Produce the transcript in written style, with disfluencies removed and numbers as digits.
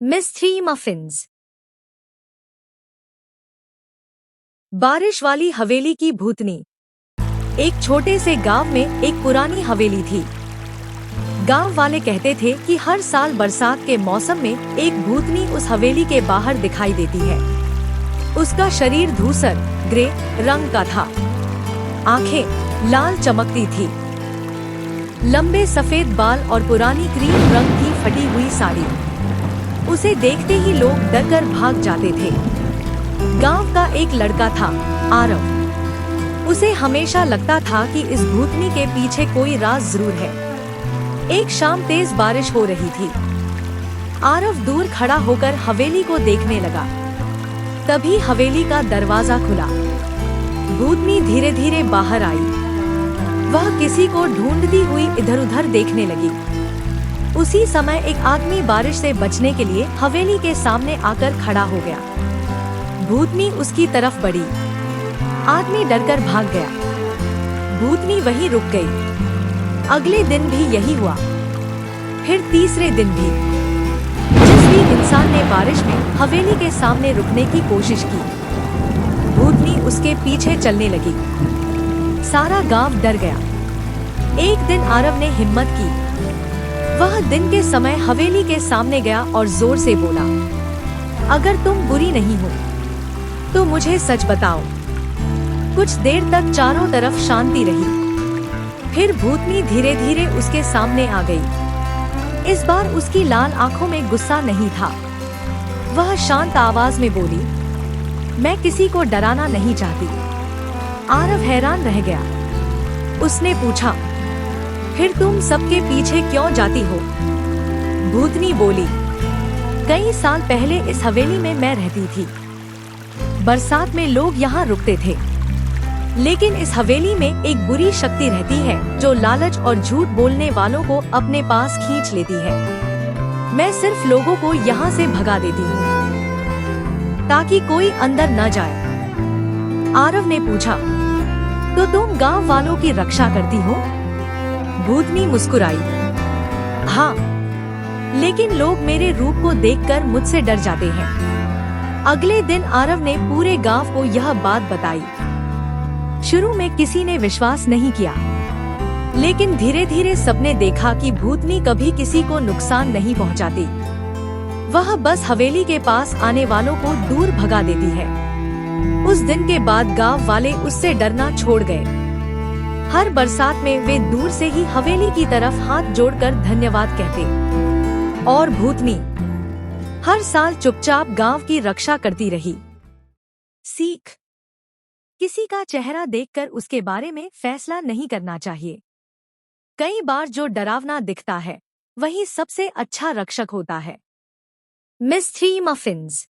Mystery muffins. बारिश वाली हवेली की भूतनी। एक छोटे से गांव में एक पुरानी हवेली थी। गांव वाले कहते थे कि हर साल बरसात के मौसम में एक भूतनी उस हवेली के बाहर दिखाई देती है। उसका शरीर धूसर ग्रे रंग का था। आंखें लाल चमकती थी, लंबे सफेद बाल और पुरानी क्रीम रंग की फटी हुई साड़ी। उसे देखते ही लोग डरकर भाग जाते थे। गांव का एक लड़का था, आरव। उसे हमेशा लगता था कि इस भूतनी के पीछे कोई राज जरूर है। एक शाम तेज बारिश हो रही थी। आरव दूर खड़ा होकर हवेली को देखने लगा। तभी हवेली का दरवाजा खुला। भूतनी धीरे धीरे बाहर आई। वह किसी को ढूंढती हुई इधर-उधर देखने लगी। उसी समय एक आदमी बारिश से बचने के लिए हवेली के सामने आकर खड़ा हो गया। भूतनी उसकी तरफ बढ़ी। आदमी डरकर भाग गया। भूतनी वहीं रुक गई। अगले दिन भी यही हुआ, फिर तीसरे दिन भी। जिस भी इंसान ने बारिश में हवेली के सामने रुकने की कोशिश की, भूतनी उसके पीछे चलने लगी। सारा गांव डर गया। एक दिन आरव ने हिम्मत की। वह दिन के समय हवेली के सामने गया और जोर से बोला, अगर तुम बुरी नहीं हो तो मुझे सच बताओ। कुछ देर तक चारों तरफ शांति रही। फिर भूतनी धीरे धीरे उसके सामने आ गई। इस बार उसकी लाल आंखों में गुस्सा नहीं था। वह शांत आवाज में बोली, मैं किसी को डराना नहीं चाहती। आरव हैरान रह गया। उसने पूछा, फिर तुम सबके पीछे क्यों जाती हो? भूतनी बोली, कई साल पहले इस हवेली में मैं रहती थी। बरसात में लोग यहाँ रुकते थे, लेकिन इस हवेली में एक बुरी शक्ति रहती है जो लालच और झूठ बोलने वालों को अपने पास खींच लेती है। मैं सिर्फ लोगों को यहाँ से भगा देती हूँ ताकि कोई अंदर न जाए। आरव ने पूछा, तो तुम गांव वालों की रक्षा करती हो? भूतनी मुस्कुराई, हाँ, लेकिन लोग मेरे रूप को देखकर मुझसे डर जाते हैं। अगले दिन आरव ने पूरे गांव को यह बात बताई। शुरू में किसी ने विश्वास नहीं किया, लेकिन धीरे धीरे सबने देखा कि भूतनी कभी किसी को नुकसान नहीं पहुंचाती। वह बस हवेली के पास आने वालों को दूर भगा देती है। उस दिन के बाद गांव वाले उससे डरना छोड़ गए। हर बरसात में वे दूर से ही हवेली की तरफ हाथ जोड़कर धन्यवाद कहते। और भूतनी हर साल चुपचाप गांव की रक्षा करती रही। सीख: किसी का चेहरा देखकर उसके बारे में फैसला नहीं करना चाहिए। कई बार जो डरावना दिखता है वही सबसे अच्छा रक्षक होता है। Mystery muffins.